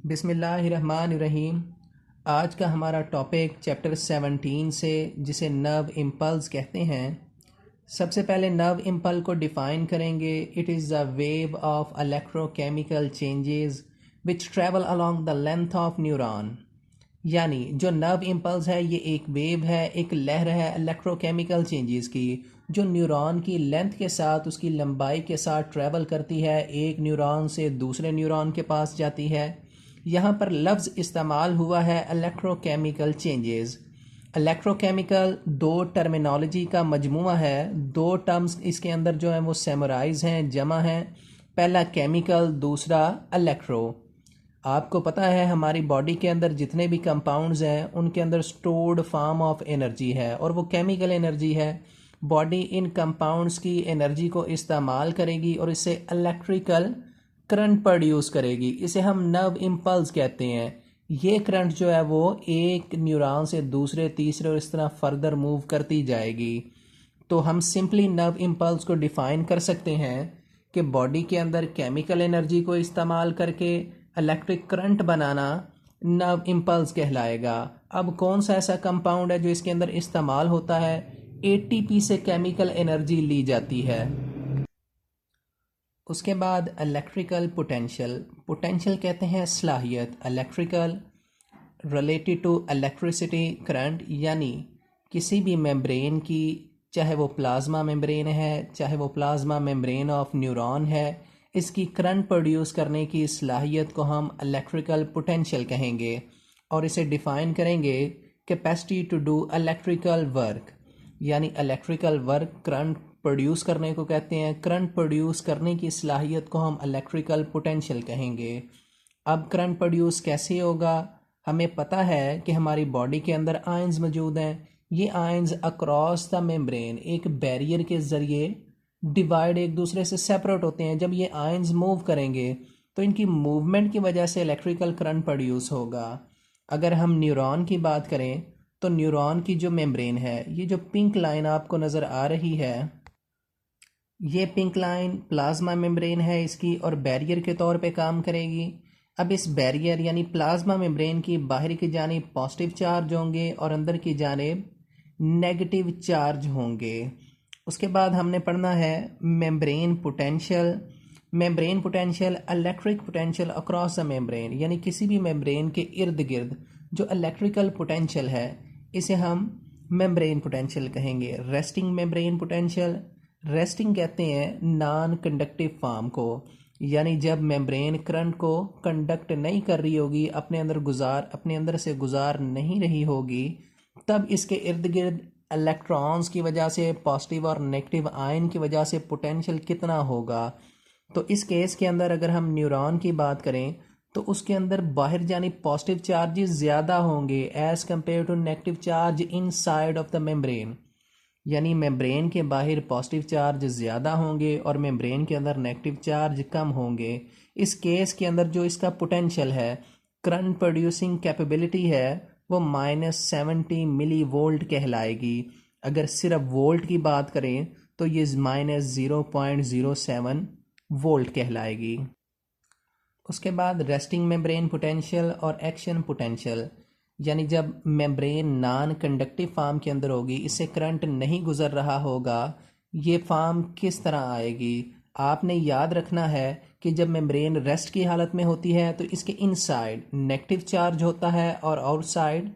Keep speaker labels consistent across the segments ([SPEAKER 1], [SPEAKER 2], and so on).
[SPEAKER 1] बिस्मिल्लाहिर्रहमानिर्रहीम। आज का हमारा टॉपिक चैप्टर 17 से, जिसे नर्व इम्पल्स कहते हैं। सबसे पहले नर्व इम्पल्स को डिफ़ाइन करेंगे। It is the wave of electrochemical changes which travel along the length of neuron. यानी जो नर्व इम्पल्स है ये एक वेव है, एक लहर है इलेक्ट्रोकेमिकल चेंजेस की, जो न्यूरॉन की लेंथ के साथ, उसकी लंबाई के साथ ट्रैवल करती है, एक न्यूरॉन से दूसरे न्यूरॉन के पास जाती है। यहाँ पर लफ्ज़ इस्तेमाल हुआ है इलेक्ट्रोकेमिकल चेंजेस। इलेक्ट्रोकेमिकल दो टर्मिनोलॉजी का मजमूआ है, दो टर्म्स इसके अंदर जो हैं वो सेमराइज हैं, जमा हैं। पहला केमिकल, दूसरा इलेक्ट्रो। आपको पता है हमारी बॉडी के अंदर जितने भी कंपाउंड्स हैं उनके अंदर स्टोर्ड फॉर्म ऑफ एनर्जी है और वो केमिकल एनर्जी है। बॉडी इन कंपाउंड्स की एनर्जी को इस्तेमाल करेगी और इससे इलेक्ट्रिकल करंट प्रोड्यूस करेगी। इसे हम नर्व इम्पल्स कहते हैं। ये करंट जो है वो एक न्यूरॉन से दूसरे, तीसरे और इस तरह फर्दर मूव करती जाएगी। तो हम सिंपली नर्व इम्पल्स को डिफ़ाइन कर सकते हैं कि बॉडी के अंदर केमिकल एनर्जी को इस्तेमाल करके इलेक्ट्रिक करंट बनाना नर्व इम्पल्स कहलाएगा। अब कौन सा ऐसा कंपाउंड है जो इसके अंदर इस्तेमाल होता है? एटीपी से केमिकल एनर्जी ली जाती है। उसके बाद इलेक्ट्रिकल पोटेंशियल। पोटेंशियल कहते हैं सलाहियत। Electrical related to electricity current, यानी किसी भी मेम्ब्रेन की, चाहे वो प्लाज्मा मेम्ब्रेन है, चाहे वो प्लाज्मा मेम्ब्रेन ऑफ न्यूरॉन है, इसकी करंट प्रोड्यूस करने की सलाहियत को हम इलेक्ट्रिकल पोटेंशियल कहेंगे। और इसे डिफ़ाइन करेंगे capacity to do electrical work, यानी इलेक्ट्रिकल वर्क करंट प्रोड्यूस करने को कहते हैं। करंट प्रोड्यूस करने की सलाहियत को हम इलेक्ट्रिकल पोटेंशियल कहेंगे। अब करंट प्रोड्यूस कैसे होगा? हमें पता है कि हमारी बॉडी के अंदर आयंस मौजूद हैं। ये आयंस अक्रॉस द मेम्ब्रेन एक बैरियर के ज़रिए डिवाइड, एक दूसरे से सेपरेट होते हैं। जब ये आयंस मूव करेंगे तो इनकी मूवमेंट की वजह से इलेक्ट्रिकल करंट प्रोड्यूस होगा। अगर हम न्यूरॉन की बात करें तो न्यूरॉन की जो मेम्ब्रेन है, ये जो पिंक लाइन आपको नज़र आ रही है, ये पिंक लाइन प्लाज्मा मेम्ब्रेन है इसकी, और बैरियर के तौर पे काम करेगी। अब इस बैरियर यानी प्लाज्मा मेम्ब्रेन की बाहर की जानिब पॉजिटिव चार्ज होंगे और अंदर की जानिब नेगेटिव चार्ज होंगे। उसके बाद हमने पढ़ना है membrane potential. Membrane potential electric potential across the membrane, यानी किसी भी मेम्ब्रेन के इर्द गिर्द जो इलेक्ट्रिकल पोटेंशियल है, इसे हम मेम्ब्रेन पोटेंशियल कहेंगे। रेस्टिंग मेम्ब्रेन पोटेंशियल, रेस्टिंग कहते हैं नॉन कंडक्टिव फॉर्म को, यानी जब मेम्ब्रेन करंट को कंडक्ट नहीं कर रही होगी, अपने अंदर से गुजार नहीं रही होगी, तब इसके इर्द गिर्द इलेक्ट्रॉन्स की वजह से, पॉजिटिव और नेगेटिव आयन की वजह से पोटेंशियल कितना होगा। तो इस केस के अंदर अगर हम न्यूरॉन की बात करें तो उसके अंदर बाहर जानी पॉजिटिव चार्जेस ज़्यादा होंगे as compare to negative charge inside of the membrane, यानी मेम्ब्रेन के बाहर पॉजिटिव चार्ज ज़्यादा होंगे और मेम्ब्रेन के अंदर नेगेटिव चार्ज कम होंगे। इस केस के अंदर जो इसका पोटेंशियल है, करंट प्रोड्यूसिंग कैपेबिलिटी है, वो -70 मिली वोल्ट कहलाएगी। अगर सिर्फ वोल्ट की बात करें तो ये -0.07 वोल्ट कहलाएगी। उसके बाद रेस्टिंग मेम्ब्रेन पोटेंशियल और एक्शन पोटेंशियल, यानी जब मेम्ब्रेन नॉन कंडक्टिव फॉर्म के अंदर होगी, इससे करंट नहीं गुजर रहा होगा, ये फॉर्म किस तरह आएगी? आपने याद रखना है कि जब मेम्ब्रेन रेस्ट की हालत में होती है तो इसके इनसाइड नेगेटिव चार्ज होता है और आउटसाइड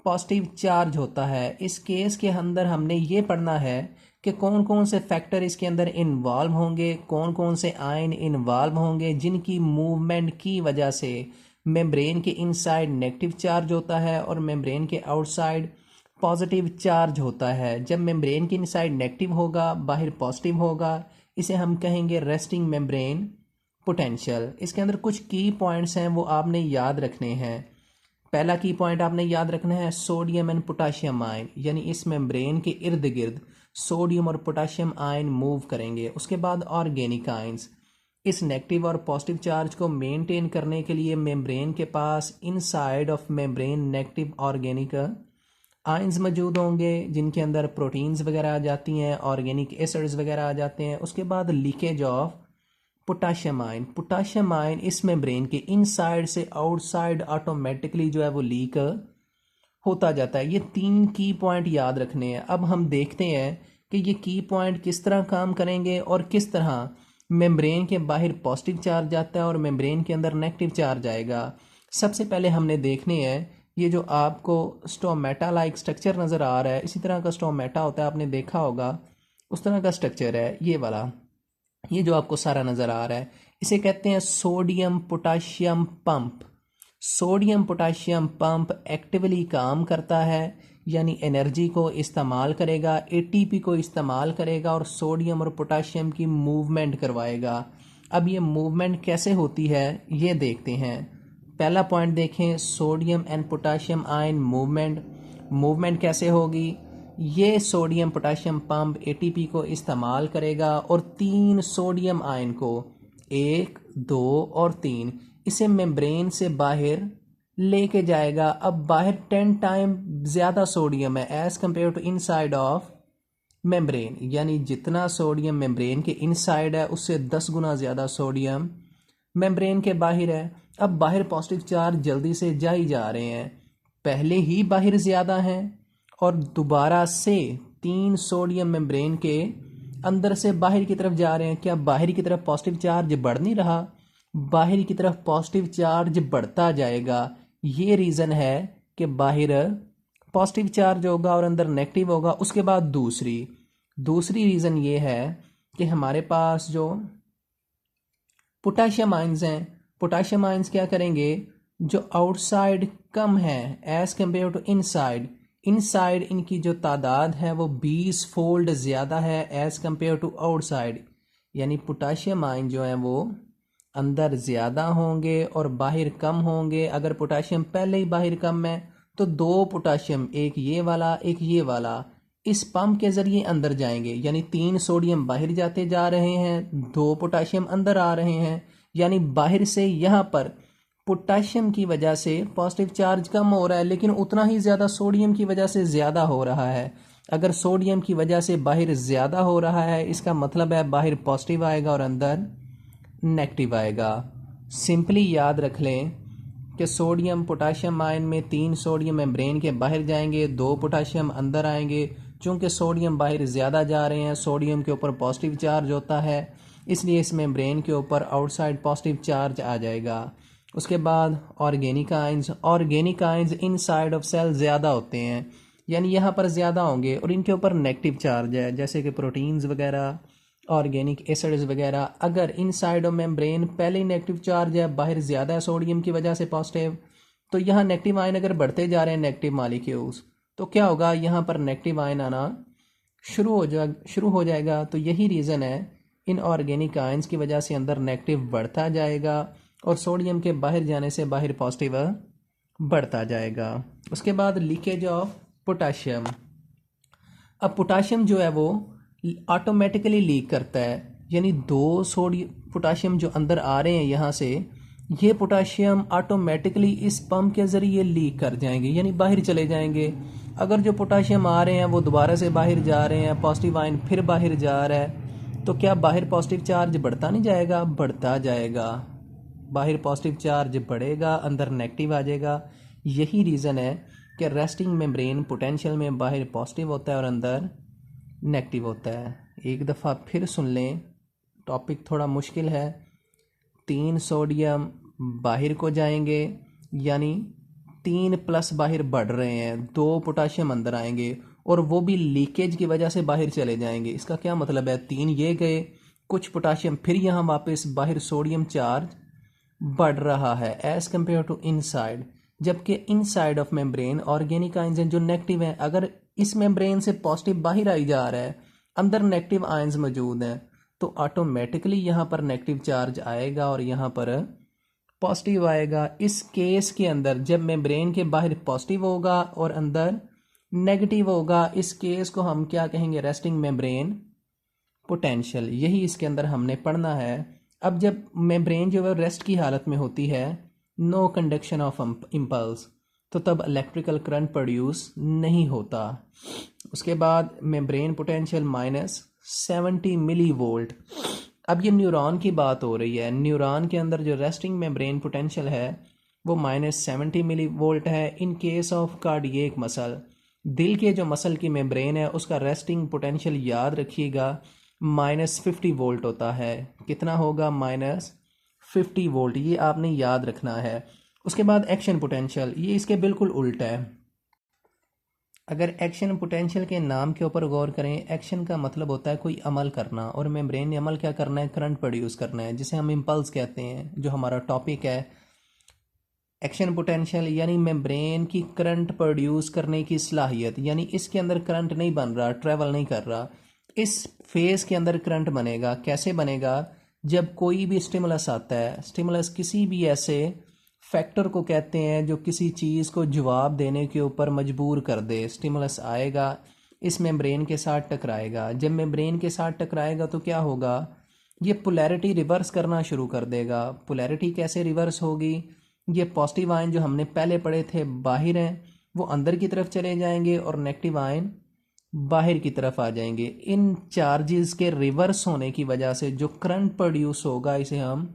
[SPEAKER 1] पॉजिटिव चार्ज होता है। इस केस के अंदर हमने ये पढ़ना है कि कौन कौन से फैक्टर इसके अंदर इन्वॉल्व होंगे, कौन कौन से आयन इन्वॉल्व होंगे, जिनकी मूवमेंट की वजह से मेम्ब्रेन के इनसाइड नेगेटिव चार्ज होता है और मेम्ब्रेन के आउटसाइड पॉजिटिव चार्ज होता है। जब मेम्ब्रेन के इनसाइड नेगेटिव होगा, बाहर पॉजिटिव होगा, इसे हम कहेंगे रेस्टिंग मेम्ब्रेन पोटेंशियल। इसके अंदर कुछ की पॉइंट्स हैं वो आपने याद रखने हैं। पहला की पॉइंट आपने याद रखना है सोडियम एंड पोटाशियम आयन, यानी इस मेम्ब्रेन के इर्द गिर्द सोडियम और पोटाशियम आयन मूव करेंगे। उसके बाद ऑर्गेनिक आयंस, इस नेगेटिव और पॉजिटिव चार्ज को मेंटेन करने के लिए मेम्ब्रेन के पास inside of membrane negative organic ions मौजूद होंगे, जिनके अंदर प्रोटीन्स वगैरह आ जाती हैं, ऑर्गेनिक एसिड्स वगैरह आ जाते हैं। उसके बाद लीकेज ऑफ पोटाशियम आयन इस मेम्ब्रेन के इनसाइड से आउटसाइड ऑटोमेटिकली जो है वो लीक होता जाता है। ये 3 की पॉइंट याद रखने हैं। अब हम देखते हैं कि ये की पॉइंट किस तरह काम करेंगे और किस तरह मेम्ब्रेन के बाहर पॉजिटिव चार्ज आता है और मेम्ब्रेन के अंदर नेगेटिव चार्ज आएगा। सबसे पहले हमने देखने हैं ये जो आपको स्टोमेटा लाइक स्ट्रक्चर नज़र आ रहा है, इसी तरह का स्टोमेटा होता है, आपने देखा होगा, उस तरह का स्ट्रक्चर है ये वाला। ये जो आपको सारा नज़र आ रहा है इसे कहते हैं sodium potassium pump. Sodium potassium pump actively काम करता है, यानी एनर्जी को इस्तेमाल करेगा, एटीपी को इस्तेमाल करेगा और सोडियम और पोटाशियम की मूवमेंट करवाएगा। अब ये मूवमेंट कैसे होती है ये देखते हैं। पहला पॉइंट देखें, sodium and potassium ion movement कैसे होगी। ये सोडियम पोटाशियम पंप एटीपी को इस्तेमाल करेगा और 3 सोडियम आयन को 1, 2 और 3 इसे मेम्ब्रेन से बाहर लेके जाएगा। अब बाहर 10 टाइम ज़्यादा सोडियम है as compare to inside of membrane, यानी जितना सोडियम मेम्ब्रेन के इनसाइड है उससे 10 गुना ज़्यादा सोडियम मेम्ब्रेन के बाहर है। अब बाहर पॉजिटिव चार्ज जल्दी से जा ही जा रहे हैं, पहले ही बाहर ज़्यादा हैं और दोबारा से 3 सोडियम मेम्ब्रेन के अंदर से बाहर की तरफ जा रहे हैं। क्या बाहर की तरफ पॉजिटिव चार्ज बढ़ नहीं रहा? बाहर की तरफ पॉजिटिव चार्ज बढ़ता जाएगा। ये रीज़न है कि बाहर पॉजिटिव चार्ज होगा और अंदर नेगेटिव होगा। उसके बाद दूसरी रीज़न ये है कि हमारे पास जो पोटाशियम आयंस हैं, पोटाशियम आयंस क्या करेंगे, जो आउटसाइड कम है एज़ कम्पेयर टू इनसाइड इनकी जो तादाद है वो 20 फोल्ड ज़्यादा है एज़ कम्पेयर टू आउटसाइड, यानी पोटाशियम आयन जो है वो अंदर ज़्यादा होंगे और बाहर कम होंगे। अगर पोटाशियम पहले ही बाहर कम है तो 2 पोटाशियम, एक ये वाला एक ये वाला, इस पंप के ज़रिए अंदर जाएंगे, यानी 3 सोडियम बाहर जाते जा रहे हैं, 2 पोटाशियम अंदर आ रहे हैं, यानी बाहर से यहाँ पर पोटाशियम की वजह से पॉजिटिव चार्ज कम हो रहा है लेकिन उतना ही ज़्यादा सोडियम की वजह से ज़्यादा हो रहा है। अगर सोडियम की वजह से बाहर ज़्यादा हो रहा है इसका मतलब है बाहर पॉजिटिव आएगा और अंदर नेगेटिव आएगा। सिंपली याद रख लें कि सोडियम पोटाशियम आयन में 3 सोडियम मेम्ब्रेन के बाहर जाएंगे, 2 पोटाशियम अंदर आएंगे। चूँकि सोडियम बाहर ज़्यादा जा रहे हैं, सोडियम के ऊपर पॉजिटिव चार्ज होता है, इसलिए इस मेम्ब्रेन के ऊपर आउटसाइड पॉजिटिव चार्ज आ जाएगा। उसके बाद organic ions inside of cell ज़्यादा होते हैं, यानी यहाँ पर ज़्यादा होंगे और इनके ऊपर नेगेटिव चार्ज है, जैसे कि प्रोटीन्स वगैरह, ऑर्गेनिक एसिड्स वगैरह। अगर इनसाइड ऑफ मेम्ब्रेन पहले ही नेगेटिव चार्ज है, बाहर ज़्यादा है सोडियम की वजह से पॉजिटिव, तो यहाँ नेगेटिव आयन अगर बढ़ते जा रहे हैं नेगेटिव मॉलिक्यूल्स, तो क्या होगा, यहाँ पर नेगेटिव आयन आना शुरू हो जाएगा। तो यही रीज़न है, इन ऑर्गेनिक आयंस की वजह से अंदर नेगेटिव बढ़ता जाएगा और सोडियम के बाहर जाने से बाहर पॉजिटिव बढ़ता जाएगा। उसके बाद लीकेज ऑफ पोटाशियम। अब पोटाशियम जो है वो ऑटोमेटिकली लीक करता है, यानी 2 सोडियम पोटाशियम जो अंदर आ रहे हैं यहाँ से, ये पोटाशियम ऑटोमेटिकली इस पंप के ज़रिए लीक कर जाएंगे, यानी बाहर चले जाएंगे। अगर जो पोटाशियम आ रहे हैं वो दोबारा से बाहर जा रहे हैं, पॉजिटिव आयन फिर बाहर जा रहा है, तो क्या बाहर पॉजिटिव चार्ज बढ़ता नहीं जाएगा? बढ़ता जाएगा। बाहर पॉजिटिव चार्ज बढ़ेगा, अंदर नेगेटिव आ जाएगा। यही रीज़न है कि रेस्टिंग मेम्ब्रेन पोटेंशियल में बाहर पॉजिटिव होता है और अंदर नेगेटिव होता है। एक दफ़ा फिर सुन लें, टॉपिक थोड़ा मुश्किल है। 3 सोडियम बाहर को जाएंगे, यानी 3 प्लस बाहर बढ़ रहे हैं, 2 पोटाशियम अंदर आएंगे और वो भी लीकेज की वजह से बाहर चले जाएंगे। इसका क्या मतलब है, 3 ये गए, कुछ पोटाशियम फिर यहाँ वापस बाहर सोडियम चार्ज बढ़ रहा है एज़ कम्पेयर टू इनसाइड, जबकि inside of membrane organic ions हैं जो नेगेटिव हैं। अगर इस मेम्ब्रेन से पॉजिटिव बाहर आई जा रहा है, अंदर नेगेटिव आयंस मौजूद हैं, तो ऑटोमेटिकली यहाँ पर नेगेटिव चार्ज आएगा और यहाँ पर पॉजिटिव आएगा। इस केस के अंदर जब मेम्ब्रेन के बाहर पॉजिटिव होगा और अंदर नेगेटिव होगा, इस केस को हम क्या कहेंगे, रेस्टिंग मेम्ब्रेन पोटेंशियल। यही इसके अंदर हमने पढ़ना है। अब जब मेम्ब्रेन जो है रेस्ट की हालत में होती है, नो कंडक्शन ऑफ इम्पल्स, तो तब इलेक्ट्रिकल करंट प्रोड्यूस नहीं होता। उसके बाद मेम्ब्रेन पोटेंशियल -70 मिली वोल्ट। अब ये न्यूरॉन की बात हो रही है। न्यूरॉन के अंदर जो रेस्टिंग मेम्ब्रेन पोटेंशियल है वो -70 मिली वोल्ट है in case of cardiac muscle. दिल के जो मसल की मेम्ब्रेन है उसका रेस्टिंग पोटेंशियल याद रखिएगा -50 वोल्ट होता है। कितना होगा? -50 वोल्ट। ये आपने याद रखना है। उसके बाद एक्शन पोटेंशियल, ये इसके बिल्कुल उल्टा है। अगर एक्शन पोटेंशियल के नाम के ऊपर गौर करें, एक्शन का मतलब होता है कोई अमल करना, और मेम्ब्रेन ने अमल क्या करना है? करंट प्रोड्यूस करना है, जिसे हम इम्पल्स कहते हैं, जो हमारा टॉपिक है। एक्शन पोटेंशियल यानी मेम्ब्रेन की करंट प्रोड्यूस करने की सलाहियत, यानी इसके अंदर करंट नहीं बन रहा, ट्रेवल नहीं कर रहा। इस फेज के अंदर करंट बनेगा। कैसे बनेगा? जब कोई भी स्टिमुलस आता है। स्टिमुलस किसी भी ऐसे फैक्टर को कहते हैं जो किसी चीज़ को जवाब देने के ऊपर मजबूर कर दे। स्टिमुलस आएगा, इस मेम्ब्रेन के साथ टकराएगा। जब मेम्ब्रेन के साथ टकराएगा तो क्या होगा? ये पोलैरिटी रिवर्स करना शुरू कर देगा। पोलैरिटी कैसे रिवर्स होगी? ये पॉजिटिव आयन जो हमने पहले पढ़े थे बाहर हैं, वो अंदर की तरफ चले जाएंगे, और नेगेटिव आयन बाहर की तरफ आ जाएंगे। इन चार्जेस के रिवर्स होने की वजह से जो करंट प्रोड्यूस होगा इसे हम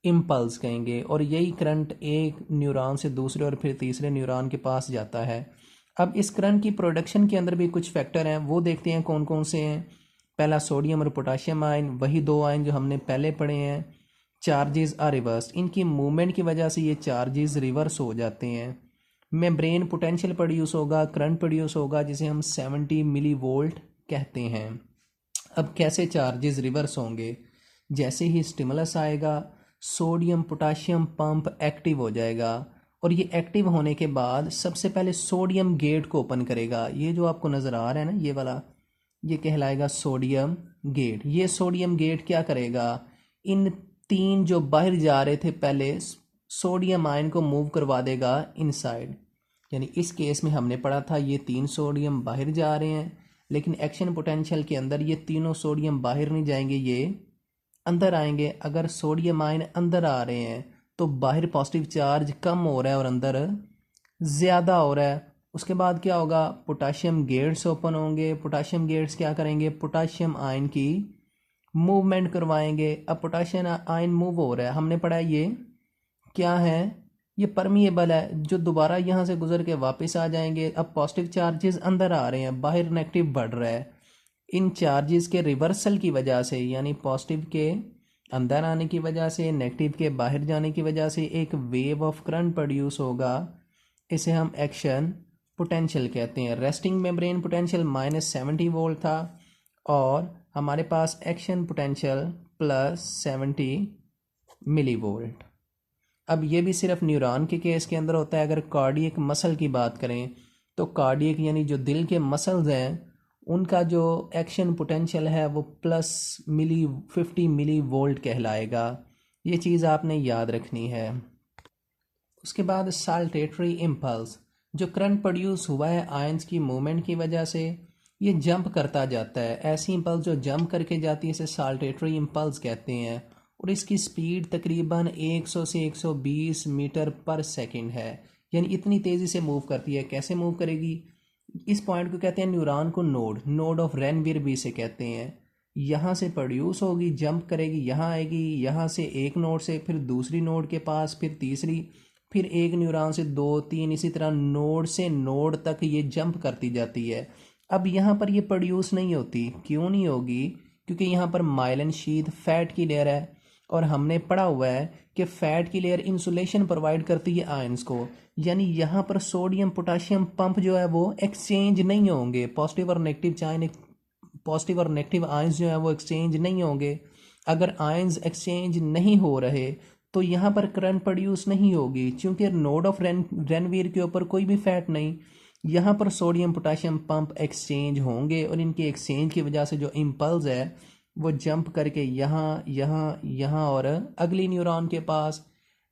[SPEAKER 1] इम्पल्स कहेंगे, और यही करंट एक न्यूरॉन से दूसरे और फिर तीसरे न्यूरॉन के पास जाता है। अब इस करंट की प्रोडक्शन के अंदर भी कुछ फैक्टर हैं, वो देखते हैं कौन कौन से हैं। पहला सोडियम और पोटाशियम आयन, वही दो आयन जो हमने पहले पढ़े हैं। चार्जेस आर रिवर्स, इनकी मूवमेंट की वजह से ये चार्जेस रिवर्स हो जाते हैं। मेम्ब्रेन पोटेंशियल प्रोड्यूस होगा, करंट प्रोड्यूस होगा, जिसे हम 70 मिली वोल्ट कहते हैं। अब कैसे चार्जेस रिवर्स होंगे? जैसे ही स्टिमुलस आएगा, सोडियम पोटाशियम पंप एक्टिव हो जाएगा, और ये एक्टिव होने के बाद सबसे पहले सोडियम गेट को ओपन करेगा। ये जो आपको नज़र आ रहा है ना, ये वाला, ये कहलाएगा सोडियम गेट। ये सोडियम गेट क्या करेगा? इन तीन जो बाहर जा रहे थे पहले सोडियम आयन को मूव करवा देगा इनसाइड। यानी इस केस में हमने पढ़ा था ये 3 सोडियम बाहर जा रहे हैं, लेकिन एक्शन पोटेंशियल के अंदर ये तीनों सोडियम बाहर नहीं जाएंगे, ये अंदर आएंगे। अगर सोडियम आयन अंदर आ रहे हैं तो बाहर पॉजिटिव चार्ज कम हो रहा है और अंदर ज़्यादा हो रहा है। उसके बाद क्या होगा? पोटाशियम गेट्स ओपन होंगे। पोटाशियम गेट्स क्या करेंगे? पोटाशियम आयन की मूवमेंट करवाएंगे। अब पोटाशियम आयन मूव हो रहा है, हमने पढ़ा ये क्या है? ये परमिएबल है, जो दोबारा यहाँ से गुजर के वापस आ जाएंगे। अब पॉजिटिव चार्जेस अंदर आ रहे हैं, बाहर नेगेटिव बढ़ रहा है। इन चार्जेस के रिवर्सल की वजह से, यानी पॉजिटिव के अंदर आने की वजह से, नेगेटिव के बाहर जाने की वजह से एक वेव ऑफ करंट प्रोड्यूस होगा। इसे हम एक्शन पोटेंशियल कहते हैं। रेस्टिंग मेम्ब्रेन पोटेंशियल -70 वोल्ट था, और हमारे पास एक्शन पोटेंशियल +70 मिली वोल्ट। अब ये भी सिर्फ न्यूरॉन के केस के अंदर होता है। अगर कार्डियक मसल की बात करें तो कार्डियक यानी जो दिल के मसल्स हैं, उनका जो एक्शन पोटेंशियल है वो +50 मिली वोल्ट कहलाएगा। ये चीज़ आपने याद रखनी है। उसके बाद साल्टेटरी इम्पल्स, जो करंट प्रोड्यूस हुआ है आयंस की मूवमेंट की वजह से, ये जंप करता जाता है। ऐसी इम्पल्स जो जंप करके जाती है इसे साल्टेटरी इम्पल्स कहते हैं, और इसकी स्पीड तकरीबन 100 से 120 मीटर पर सेकंड है। यानी इतनी तेज़ी से मूव करती है। कैसे मूव करेगी? इस पॉइंट को कहते हैं न्यूरॉन को नोड ऑफ रेनवीर भी इसे कहते हैं। यहाँ से प्रोड्यूस होगी, जंप करेगी, यहाँ आएगी, यहाँ से एक नोड से फिर दूसरी नोड के पास, फिर तीसरी, फिर एक न्यूरॉन से 2 3, इसी तरह नोड से नोड तक ये जंप करती जाती है। अब यहाँ पर ये प्रोड्यूस नहीं होती। क्यों नहीं होगी? क्योंकि यहाँ पर माइलिन शीथ फैट की लेयर है, और हमने पढ़ा हुआ है कि फैट की लेयर इंसुलेशन प्रोवाइड करती है आयंस को। यानी यहाँ पर सोडियम पोटाशियम पंप जो है वो एक्सचेंज नहीं होंगे। पॉजिटिव और नेगेटिव आयंस जो है वो एक्सचेंज नहीं होंगे। अगर आयंस एक्सचेंज नहीं हो रहे तो यहाँ पर करंट प्रोड्यूस नहीं होगी, क्योंकि नोड ऑफ रेनवीर के ऊपर कोई भी फैट नहीं। यहाँ पर सोडियम पोटाशियम पंप एक्सचेंज होंगे, और इनके एक्सचेंज की वजह से जो इम्पल्स है वो जंप करके यहाँ यहाँ यहाँ और अगली न्यूरॉन के पास।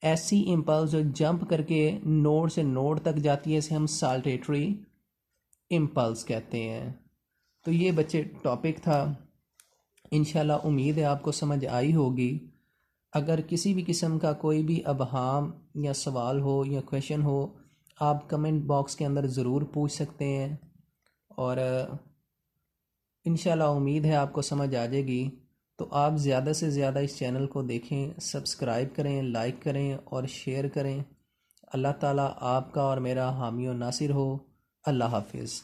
[SPEAKER 1] ऐसी इम्पल्स जो जंप करके नोड से नोड तक जाती है इसे हम साल्टेटरी इम्पल्स कहते हैं। तो ये बच्चे टॉपिक था। इंशाल्लाह उम्मीद है आपको समझ आई होगी। अगर किसी भी किस्म का कोई भी अबहाम या सवाल हो या क्वेश्चन हो, आप कमेंट बॉक्स के अंदर ज़रूर पूछ सकते हैं, और इंशाल्लाह उम्मीद है आपको समझ आ जाएगी। तो आप ज़्यादा से ज़्यादा इस चैनल को देखें, सब्सक्राइब करें, लाइक करें और शेयर करें। अल्लाह ताला आपका और मेरा हामी और नासिर हो। अल्लाह हाफिज़।